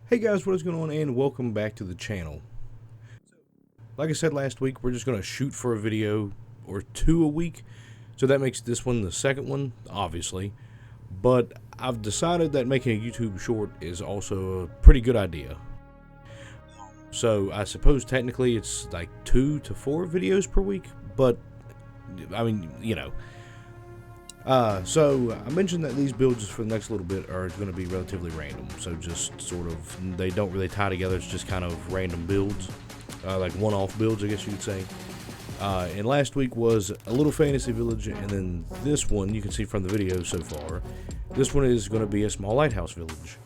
Hey guys, what is going on, and welcome back to the channel. Like I said last week, we're just going to shoot for a video or two a week, so that makes this one the second one, obviously. But I've decided that making a YouTube short is also a pretty good idea. So I suppose technically it's like 2 to 4 videos per week, but I mean, you know. So I mentioned that these builds for the next little bit are going to be relatively random. So just sort of, they don't really tie together. It's just kind of random builds, like one-off builds, I guess you could say. And last week was a little fantasy village, and then this one you can see from the video so far. This one is going to be a small lighthouse village.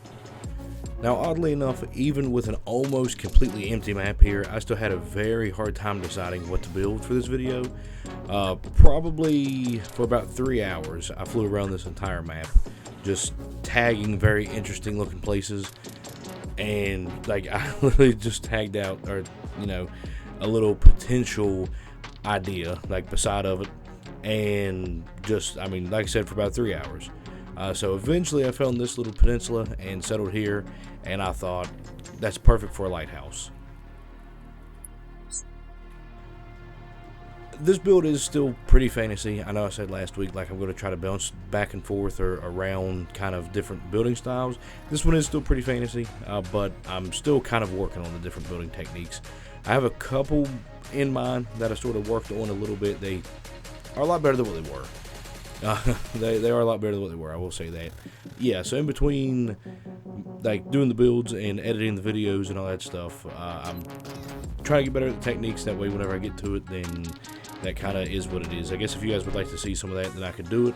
Now, oddly enough, even with an almost completely empty map here, I still had a very hard time deciding what to build for this video. Probably for about 3 hours, I flew around this entire map, just tagging very interesting looking places, and like I literally just tagged out, or you know, a little potential idea like beside of it, and just, I mean, like I said, for about 3 hours. So eventually I found this little peninsula and settled here, and I thought that's perfect for a lighthouse. This build is still pretty fantasy. I know I said last week like I'm going to try to bounce back and forth or around kind of different building styles. This one is still pretty fantasy, but I'm still kind of working on the different building techniques. I have a couple in mind that I sort of worked on a little bit. They are a lot better than what they were. They are a lot better than what they were, I will say that. Yeah, so in between like doing the builds and editing the videos and all that stuff, I'm trying to get better at the techniques. That way whenever I get to it, then that kind of is what it is. I guess if you guys would like to see some of that, then I could do it,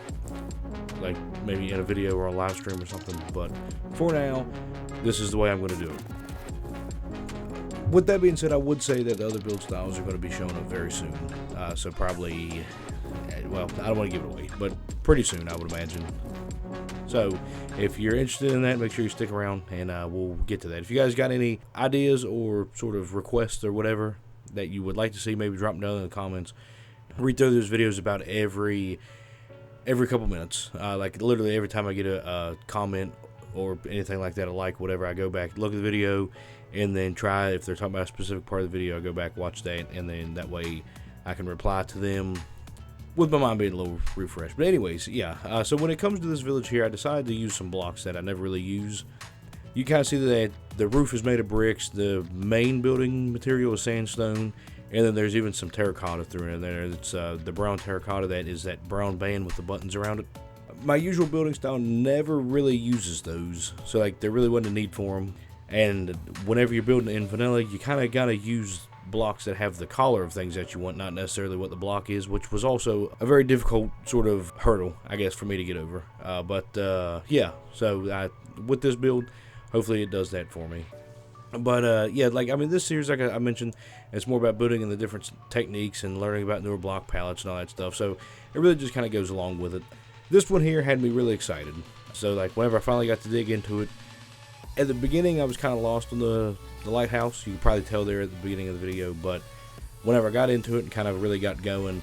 like maybe in a video or a live stream or something. But for now, this is the way I'm going to do it. With that being said, I would say that the other build styles are going to be showing up very soon. So probably, well, I don't want to give it away, but pretty soon, I would imagine. So if you're interested in that, make sure you stick around, and we'll get to that. If you guys got any ideas or sort of requests or whatever that you would like to see, maybe drop them down in the comments. I read through those videos about every couple minutes. Like literally every time I get a comment or anything like that, a like, whatever, I go back, look at the video, and then try, if they're talking about a specific part of the video, I go back, watch that, and then that way I can reply to them with my mind being a little refreshed. But anyways, yeah, so when it comes to this village here, I decided to use some blocks that I never really use. You kind of see that the roof is made of bricks, the main building material is sandstone, and then there's even some terracotta through in there. It's the brown terracotta, that is that brown band with the buttons around it. My usual building style never really uses those, so like there really wasn't a need for them. And whenever you're building in vanilla, you kind of got to use blocks that have the color of things that you want, not necessarily what the block is, which was also a very difficult sort of hurdle, I guess, for me to get over. Yeah, so with this build, hopefully it does that for me. But yeah, like, I mean, this series, like I mentioned, it's more about building in the different techniques and learning about newer block palettes and all that stuff, so it really just kind of goes along with it. This one here had me really excited, so like whenever I finally got to dig into it, at the beginning I was kind of lost on the lighthouse. You can probably tell there at the beginning of the video, but whenever I got into it and kind of really got going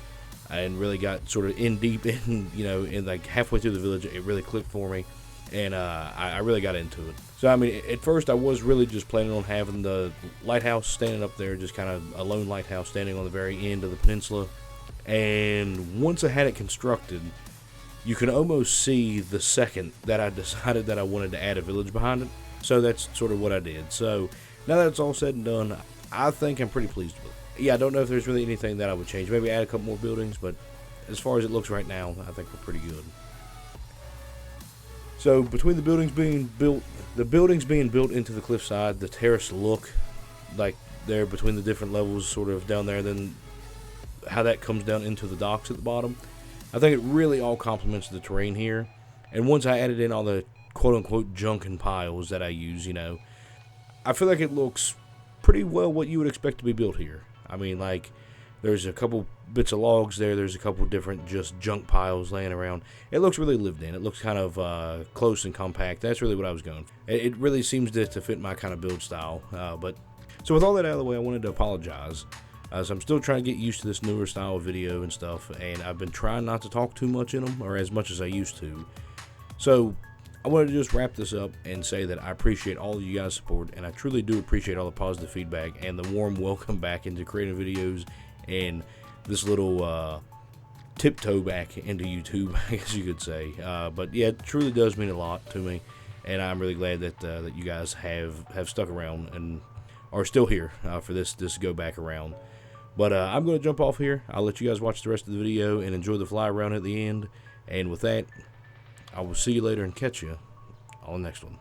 and really got sort of in deep in, you know, in like halfway through the village, it really clicked for me, and I really got into it. So I mean, at first I was really just planning on having the lighthouse standing up there, just kind of a lone lighthouse standing on the very end of the peninsula, and once I had it constructed, you can almost see the second that I decided that I wanted to add a village behind it. So that's sort of what I did. So now that it's all said and done, I think I'm pretty pleased with it. Yeah, I don't know if there's really anything that I would change. Maybe add a couple more buildings, but as far as it looks right now, I think we're pretty good. So between the buildings being built into the cliffside, the terrace look like they're between the different levels sort of down there, then how that comes down into the docks at the bottom, I think it really all complements the terrain here. And once I added in all the quote-unquote junk and piles that I use, you know, I feel like it looks pretty well what you would expect to be built here. I mean, like, there's a couple bits of logs there, there's a couple different just junk piles laying around. It looks really lived in. It looks kind of close and compact. That's really what I was going for. It really seems to fit my kind of build style. But so with all that out of the way, I wanted to apologize. So I'm still trying to get used to this newer style of video and stuff, and I've been trying not to talk too much in them, or as much as I used to. So I wanted to just wrap this up and say that I appreciate all of you guys' support, and I truly do appreciate all the positive feedback and the warm welcome back into creating videos and this little tiptoe back into YouTube, I guess you could say. But yeah, it truly does mean a lot to me, and I'm really glad that you guys have stuck around and are still here for this go back around. But I'm going to jump off here. I'll let you guys watch the rest of the video and enjoy the fly around at the end. And with that, I will see you later and catch you on the next one.